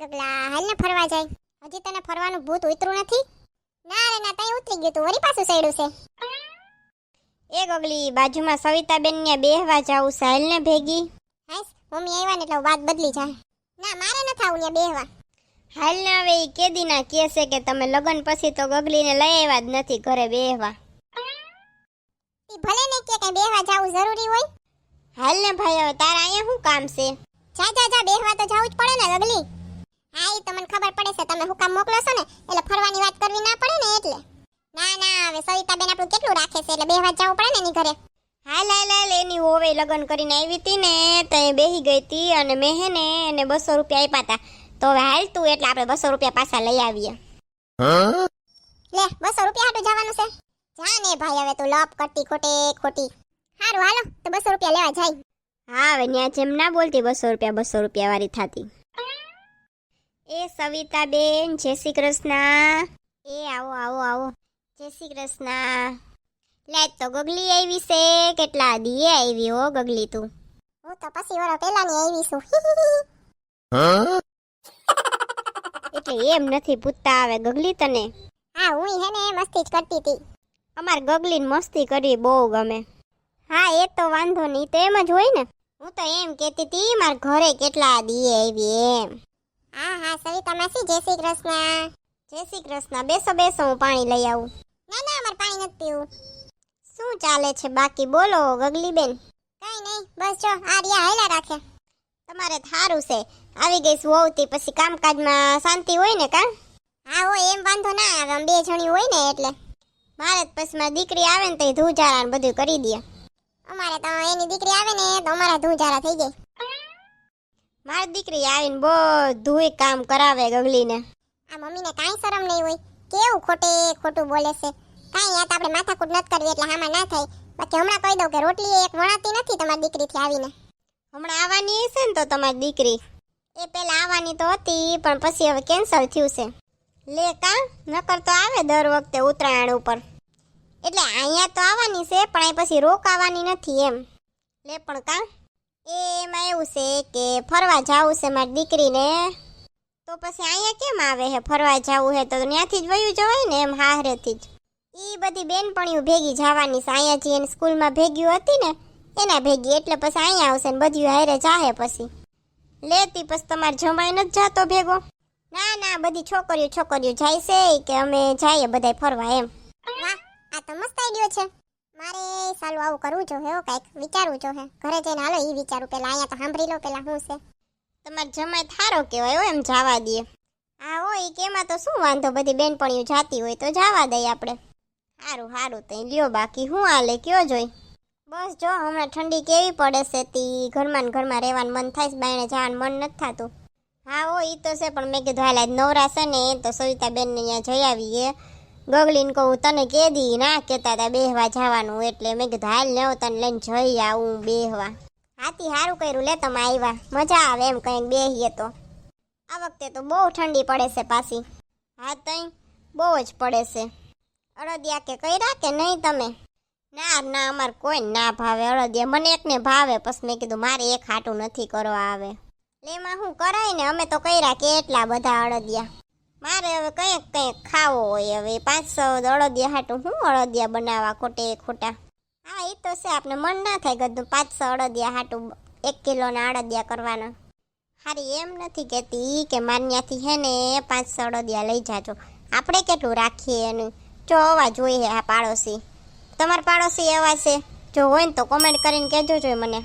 ગગલા હાલ ને ફરવા જાય. હજી તને ફરવાનું ભૂત ઉતરું નથી? ના રે ના, તઈ ઉતરી ગયું તું, વળી પાછું સડ્યું છે. એ ગગલી, બાજુમાં સવિતાબેન ને બેહવા જાવું છે, હાલ ને ભેગી. હાસ, મમ્મી આવ્યા ને એટલે વાત બદલી જાય. ના મારે નથી આવું ને બેહવા. હાલ ને હવે ઈ કેદીના કહે છે કે તમે લગન પછી તો ગગલીને લઈ આવ્યા જ નથી ઘરે બેહવા. ઈ ભલે ને કે કઈ બેહવા જાવું જરૂરી હોય. હાલ ને ભાઈ, હવે તારા અહીંયા શું કામ છે? જા જા જા, બેહવા તો જાવું જ પડે ને ગગલી. હા ઈ તો મને ખબર પડે છે, તમે હુકામ મોકલો છો ને એટલે ફરવાની વાત કરવી ના પડે ને એટલે. ના ના, હવે સવિતાબેન આપણું કેટલું રાખે છે એટલે બેહવા જવું પડે ને એની ઘરે. હાલ હાલ હાલ, એની હોવે લગન કરીને આવી હતી ને તો એ બેહી ગઈ હતી અને મેં હે ને એને 200 રૂપિયા આપ્યા હતા. તો હવે હાલ તું, એટલે આપણે 200 રૂપિયા પાછા લઈ આવીએ. લે 200 રૂપિયા હાટું જવાનું છે? જા ને ભાઈ, હવે તું લપ કરતી ખોટે ખોટી. હારું હાલો તો 200 રૂપિયા લેવા જાય. હા, હવે ન્યા જેમ ના બોલતી 200 રૂપિયા વાળી થાતી. એ સવિતાબેન, જય શ્રી કૃષ્ણ. એ આવો આવો આવો, જય શ્રી કૃષ્ણ. લે તો ગગલી આવી છે, કેટલા દીએ આવી હો ગગલી તું. હું તો પછી વરો પેલાની આવી છું. એટલે એમ નથી પૂછતા આવે ગગલી તને. હા, હું હે ને મસ્તી જ કરતી હતી. અમાર ગગલીને મસ્તી કરી બહુ ગમે. હા, એ તો વાંધો નહીં, તો એમ જ હોય ને. હું તો એમ કહેતી હતી માર ઘરે કેટલા દીએ આવી એમ. હા હા, સવિતા માસી જય શ્રી કૃષ્ણ. જય શ્રી કૃષ્ણ. બેસો બેસો, હું પાણી લઈ આવું. ના ના, અમારે પાણી નથી પીવું. શું ચાલે છે બાકી, બોલો ગગલી બેન. કઈ નહીં, બસ જો આ રહ્યા હાલ્યા રાખે. તમારે થારું છે, આવી ગઈ વહુતી પછી કામકાજમાં શાંતિ હોય ને કા? હા હોય, એમ વાંધો ના આવે, આમ બે જણી હોય ને એટલે. મારે જ પછી મારી દીકરી આવે ને તો એ ધૂજારા ને બધું કરી દે. અમારે તો એની દીકરી આવે ને તો અમારા ધૂજારા થઈ જાય. મારી દીકરી આવીને બધુંય કામ કરાવે ગગલીને. આ મમ્મીને કાંઈ શરમ નહીં હોય, કેવું ખોટે ખોટું બોલે છે. કાંઈ યાદ આપણે માથાકૂટ નથી કરવી એટલે હામાં ના થાય. બાકી હમણાં કહી દઉં કે રોટલી એક વણાતી નથી તમારી દીકરીથી આવીને. હમણાં આવવાની હશે ને તો તમારી દીકરી. એ પેલા આવવાની તો હતી પણ પછી હવે કેન્સલ થયું છે. લે કા, નકર તો આવે દર વખતે ઉત્તરાયણ ઉપર. એટલે અહીંયા તો આવવાની છે પણ અહીં પછી રોકાવાની નથી એમ. લે પણ કા, એમાં એવું છે કે ફરવા જાવું છે મારી દીકરીને, તો પછી અહીંયા કેમ આવે હે? ફરવા જાવું હે તો ત્યાંથી જ વયું જવાય ને એમ, હાહરેથી જ. ઈ બધી બેનપણીઓ ભેગી જવાની છે, અહીંયા જે એની સ્કૂલમાં ભેગી હતી ને એના ભેગી, એટલે પછી અહીંયા આવશે ને બધી હારે જાહે પછી. લેતી પછી તમારે જમાઈ નથી જાતો ભેગો? ના ના, બધી છોકરીઓ જાય છે કે અમે જઈએ બધાય ફરવા એમ. વાહ, આ તો મસ્ત આઈડિયો છે. મારે સાલું આવું કરવું જો હે, કાંઈક વિચારવું જો હે. ઘરે જઈને હાલો ઈ વિચારું પેલા, અહીંયા તો સાંભળી લો પેલા શું છે. તમારે જમાઈ થારો કહેવાય હો, એમ જવા દે. હા હોય કે એમાં તો શું વાંધો, બધી બેનપણીઓ જાતી હોય તો જવા દઈએ આપણે. સારું સારું, તો લ્યો બાકી શું હાલે કયો જોઈ. બસ જો હમણાં ઠંડી કેવી પડે છે, તી ઘરમાં ને ઘરમાં રહેવાનું મન થાય છે, બાયણે જવાનું મન નથી થતું. હા હો, ઈ તો છે, પણ મેં કીધું હાલ આજ નવરા છે ને તો સવિતાબેનને અહીંયા જઈ આવીએ. ગગલીને કહું તને કેદી ના કહેતા હતા બેહવા જવાનું, એટલે મેં કીધું હાલ ને તને લઈને જઈ આવું બેહવા. હાથી સારું કર્યું લે તમે આવ્યા, મજા આવે એમ કંઈક બેહીએ તો. આ વખતે તો બહુ ઠંડી પડે છે પાછી. હા તઈ બહુ જ પડે છે. અડદિયા કે કર્યા કે નહીં તમે? ના ના, અમારે કોઈ ના ભાવે અડદિયા, મને એકને ભાવે, પછી મેં કીધું મારે એક હાટું નથી કરવા આવે. એમાં શું કરાય ને, અમે તો કર્યા કેટલા બધા અડદિયા. મારે હવે કંઈક ખાવો હોય, હવે 500 અડદિયા હાટું હું અડદિયા બનાવવા ખોટે ખોટા. હા એ તો છે, આપણે મન ના થાય ગધું 500 અડદિયા હાટું 1 કિલોના અડદિયા કરવાના. હારી એમ નથી કહેતી કે માન્યાથી હે ને 500 અડદિયા લઈ જાજો, આપણે કેટલું રાખીએ એનું. જો અવાજ હોય આ પાડોશી, તમારા પાડોશી એવા છે? જો હોય ને તો કોમેન્ટ કરીને કહેજો જોઈએ મને.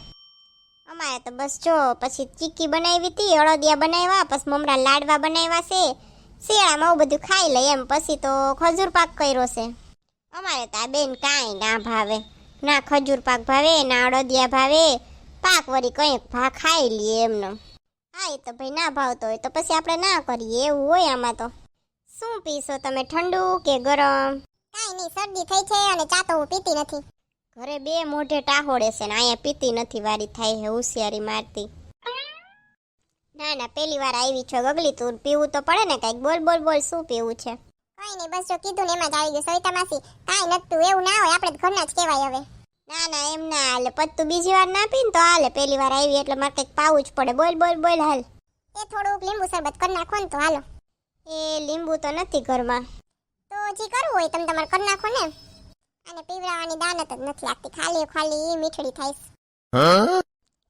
અમારે તો બસ જો પછી ચીક્કી બનાવી હતી, અડદિયા બનાવ્યા, પછી મમરા લાડવા બનાવ્યા છે. શિયાળામાં આવું બધું ખાઈ લે એમ, પછી તો ખજૂર પાક કર્યો છે. અમારે તો આ બેન કાંઈ ના ભાવે, ના ખજૂર પાક ભાવે ના અડદિયા ભાવે, પાક વળી કંઈક ખાઈ લઈએ એમનો. હા એ તો ભાઈ ના ભાવતો હોય તો પછી આપણે ના કરીએ, એવું હોય આમાં તો. શું પીશો તમે, ઠંડુ કે ગરમ? કાંઈ નહીં, શરદી થઈ છે અને ચા તો હું પીતી નથી. ઘરે બે મોઢે ટાહોડે છે ને અહીંયા પીતી નથી, વારી થાય હે હોશિયારી મારતી. ના ના, પહેલી વાર આવી છો ગગલી, તું પીવું તો પડે ને કાંઈક, બોલ બોલ બોલ, શું પીવું છે? કઈ નહીં, બસ જો કીધું ને એમાં જ આવી ગયું. સવિતા માસી કાંઈ નતું, એવું ના હોય, આપણે ઘરના જ કહેવાય હવે. ના ના, એમ ના હાલે, પછી તું બીજી વાર ના પીને તો હાલે, પહેલી વાર આવી એટલે મારે કંઈક પાવું જ પડે. બોલ બોલ બોલ હાલ. એ થોડુંક લીંબુ શરબત કરી નાખો ને તો હાલો. એ લીંબુ તો નથી ઘરમાં. તો જે કરવું હોય તમે તમારે કરી નાખો ને. અને પીવડાવવાની દાનત જ નથી લાગતી, ખાલી ખાલી મીઠડી થાય છે.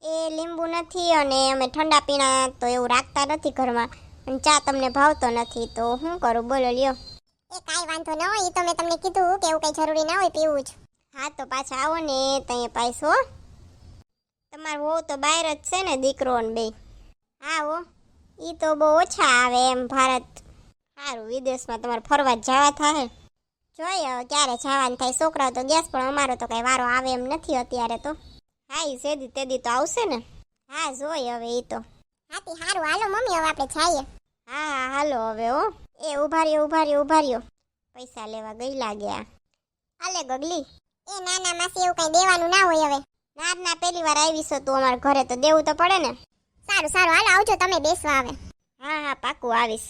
એ લીંબુ નથી અને અમે ઠંડા પીણા તો એવું રાખતા નથી ઘરમાં. અને ચા તમને ભાવતો નથી તો શું કરું બોલો લ્યો. એ કાંઈ વાંધો ન હોય, ઈ તો મેં તમને કીધું કે એવું કંઈ જરૂરી ના હોય પીવું જ. હા તો પાછા આવો ને ત્યાં પાછો. તમારો વહુ તો બહાર જ છે ને, દીકરો ને બે. હા હો, ઈ તો બહુ ઓછા આવે એમ ભારત. સારું, વિદેશમાં તમારે ફરવા જ જવા થાય. જોઈએ હવે ક્યારે જવાનું થાય. છોકરાઓ તો ગેસ પણ અમારો તો કઈ વારો આવે એમ નથી અત્યારે તો. હા ઈ સેદી તેદી તો આવશે ને. હા જોઈએ હવે ઈ તો. હાથી હારું હાલો મમ્મી હવે આપણે જઈએ. હા હા હાલો હવે હો. એ ઉભા રહ્યો. પૈસા લેવા ગઈ લાગ્યા. હાલે ગગલી. એ ના ના માસી એવું કંઈ દેવાનું ના હોય હવે. ના પહેલી વાર આવીશો તું અમારા ઘરે તો દેવું તો પડે ને. સારું હાલો આવજો તમે બેસવા આવે. હા પાકું આવીશ.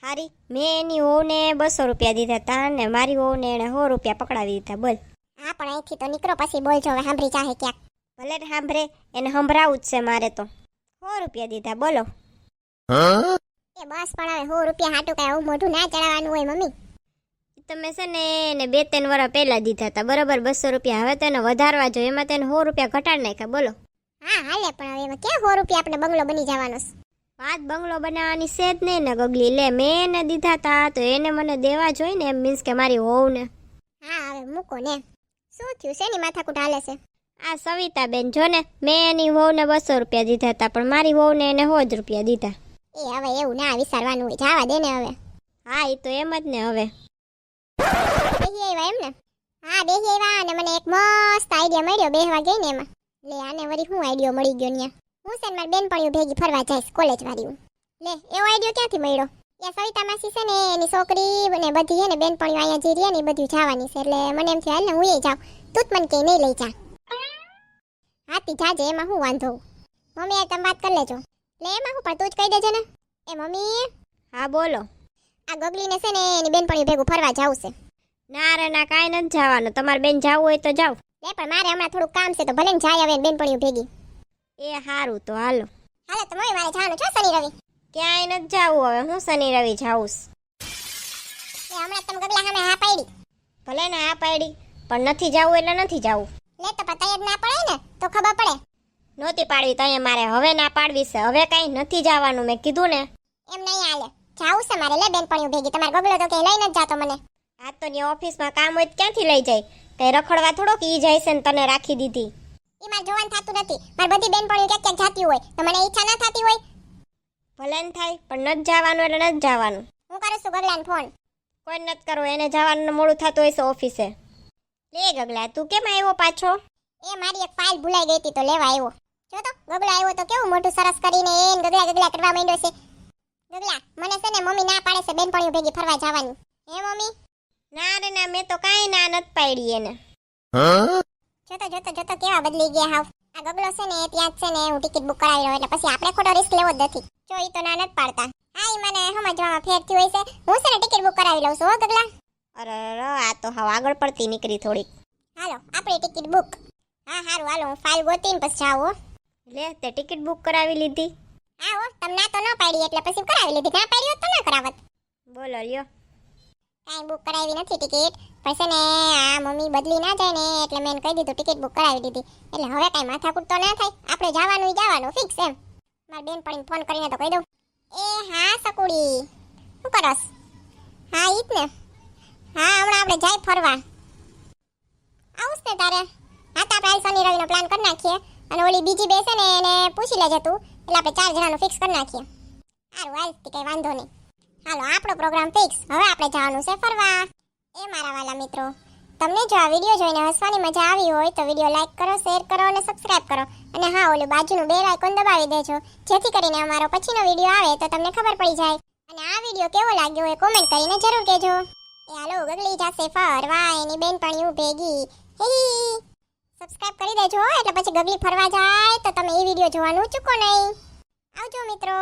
હારી મેં એની વહુને 200 રૂપિયા દીધા તા ને મારી વહુને એને 100 રૂપિયા પકડાવી દીધા. બોલ. હા પણ અહીંથી તો નીકળો પછી બોલજો, હવે સાંભળી ચાહે ક્યાંક. ભલે ને સાંભળે, એને સંભળાવું જ છે મારે તો. 100 રૂપિયા દીધા બોલો. એ બસ પણ હવે 100 રૂપિયા હાટું કઈ આવું મોઢું ના ચડાવવાનું હોય મમ્મી. તમે છે ને એને 2-3 વર્ષ પહેલા દીધા હતા બરાબર 200 રૂપિયા. હવે તેને વધારવા જોઈએ, એમાં તેને 100 રૂપિયા ઘટાડી નાખ્યા બોલો. હા હાલે પણ હવે એમાં ક્યાં 100 રૂપિયા આપણે બંગલો બની જવાનો છે. વાત બંગલો બનાવવાની છે જ નહીં ને ગગલી. લે મેં એને દીધા તા તો એને મને દેવા જોઈએ ને, એમ મીન્સ કે મારી વહુને. હા હવે મૂકો ને. શું થયું, શેની માથાકૂટ હાલે છે? આ સવિતાબેન જો ને, મેં એની વહુને 200 રૂપિયા દીધા હતા પણ મારી વહુને એને 100 રૂપિયા દીધા. એ હવે એવું ના વિચારવાનું હોય, જવા દે ને હવે. હા એ તો એમ જ ને હવે. બેહી આવ્યા એમ ને? હા બેહી આવ્યા અને મને એક મસ્ત આઈડિયા મળ્યો બેહવા ગઈ ને એમાં. લે આને વળી શું આઈડિયો મળી ગયો ન્યા. હું છે ને મારી બેનપણીઓ ભેગી ફરવા જઈશ કોલેજ વાળી. લે એવો આઈડિયો ક્યાંથી મળ્યો? એ સવિતા માસી છે ને એની છોકરી ને બધી હે ને બેનપણીઓ અહીંયા જે રહે ને એ બધું જવાની છે. એટલે મને એમ થયું હાલ ને હું એ જાઉં, તું જ મને કઈ નહીં લઈ જા. હાથી જાજે એમાં શું વાંધો. મમ્મી તમે વાત કરી લેજો. લે એમાં શું પણ તું જ કહી દેજે ને. એ મમ્મી. હા બોલો. આ ગગલીને છે ને એની બેનપણીઓ ભેગું ફરવા જાવું છે. ના રે ના કાંઈ નથી જવાનું. તમારે બેન જાવું હોય તો જાવ. લે પણ મારે હમણાં થોડું કામ છે તો ભલે ને જાય હવે બેનપણીઓ ભેગી. એ સારું તો હાલો. હાલો તો મમ્મી મારે જવાનું છે શનિ રવિ. ક્યાંય નથી જાવું હવે, હું શનિ રવિ જાઉં. એ હમણાં તમે ગગલા સામે હા પાડી. ભલે ને હા પાડી પણ નથી જાવું એટલે નથી જાવું. લે તો પતાય જ ના પડે ને તો ખબર પડે. નહોતી પાડવી તો અહીંયા મારે હવે ના પાડવી છે. હવે કાંઈ નથી જવાનું મેં કીધું ને. એમ નહીં હાલે, જાવું છે મારે. લે બેનપણીઓ ભેગી તમારે ગગલો તો કે લઈ નથી જાતો મને. આ તો ની ઓફિસમાં કામ હોય તો ક્યાંથી લઈ જાય? કઈ રખડવા થોડોક ઈ જાય છે ને તને રાખી દીધી. એ મારે જોવાનું થતું નથી. મારી બધી બેનપણીઓ ક્યાંક જાતી હોય તો મને ઈચ્છા ના થતી હોય. ભલે ને થાય પણ નથી જવાનું એટલે નથી જવાનું. હું કરું છું ગગલાને ફોન. કોઈ નથી કરવો, એને જવાનું મોડું થતું હોય છે ઓફિસે. લે ગગલા તું કેમ આવ્યો પાછો? એ મારી એક ફાઇલ ભૂલાઈ ગઈ હતી તો લેવા આવ્યો. જો તો ગગલા આવ્યો તો કેવું મોટું સરસ કરીને એન ગગલા કરવા માંડ્યો છે. ગગલા મને છે ને મમ્મી ના પાડે છે બેનપણીઓ ભેગી ફરવા જવાની. હે મમ્મી? ના રે ના મેં તો કાંઈ ના નથી પાડી એને. જોતો કેવા બદલી ગયા હાવ. આ ગગલો છે ને ત્યાં જ છે ને હું ટિકિટ બુક કરાવી લઉં એટલે પછી આપણે ખોટો રિસ્ક લેવો જ નથી. જો ઈ તો ના નથી પાડતા. હા ઈ મને સમજવામાં ફેર થયું હોય છે. હું છે ને ટિકિટ બુક કરાવી લઉં છું હો ગગલા. અરે આ તો હાવ આગળ પડતી નીકળી થોડીક. હાલો આપણી ટિકિટ બુક. હા હારું હાલો હું ફાઇલ ગોતીને પછી જાઉં હો. લે તે ટિકિટ બુક કરાવી લીધી? હા હો તમને ના તો ન પાડી એટલે પછી કરાવી લીધી. ના પાડી હોત તો ના કરાવત. બોલો લ્યો. કાંઈ બુક કરાવી નથી ટિકિટ. પછી ને આ મમ્મી બદલી ના જાય ને એટલે મેં કહી દીધું ટિકિટ બુક કરાવી દીધી. એટલે હવે કાંઈ માથાકૂટ તો ના થાય. આપણે જવાનું ફિક્સ એમ. મારી બેનપણીને ફોન કરીને તો કહી દઉં. એ હા સકુડી શું કરસ? હા ઈ જ ને. હા હમણાં આપણે જાય ફરવા. આવું ને તારે? હા તો આપણે શનિ રવિનો પ્લાન કરી નાખીએ. અને ઓલી બીજી બે છે ને એને પૂછી લેજે તું. એટલે આપણે 4 જણાનું ફિક્સ કરી નાખીએ. સારું હાલ કંઈ વાંધો નહીં. હાલો આપણો પ્રોગ્રામ ફિક્સ. હવે આપણે જવાનું છે ફરવા. એ મારા વાલા મિત્રો, તમને જો આ વિડીયો જોઈને હસવાની મજા આવી હોય તો વિડીયો લાઈક કરો, શેર કરો અને સબસ્ક્રાઇબ કરો. અને હા ઓલું બાજુનું બેલ આઇકોન દબાવી દેજો જેથી કરીને અમારો પછીનો વિડીયો આવે તો તમને ખબર પડી જાય. અને આ વિડીયો કેવો લાગ્યો એ કોમેન્ટ કરીને જરૂર કહેજો. એ હાલો ગગલી જાશે ફરવા એની બેનપણીઓ ભેગી. હી સબસ્ક્રાઇબ કરી દેજો એટલે પછી ગગલી ફરવા જાય તો તમે એ વિડીયો જોવાનું ચૂકો નહીં. આવજો મિત્રો.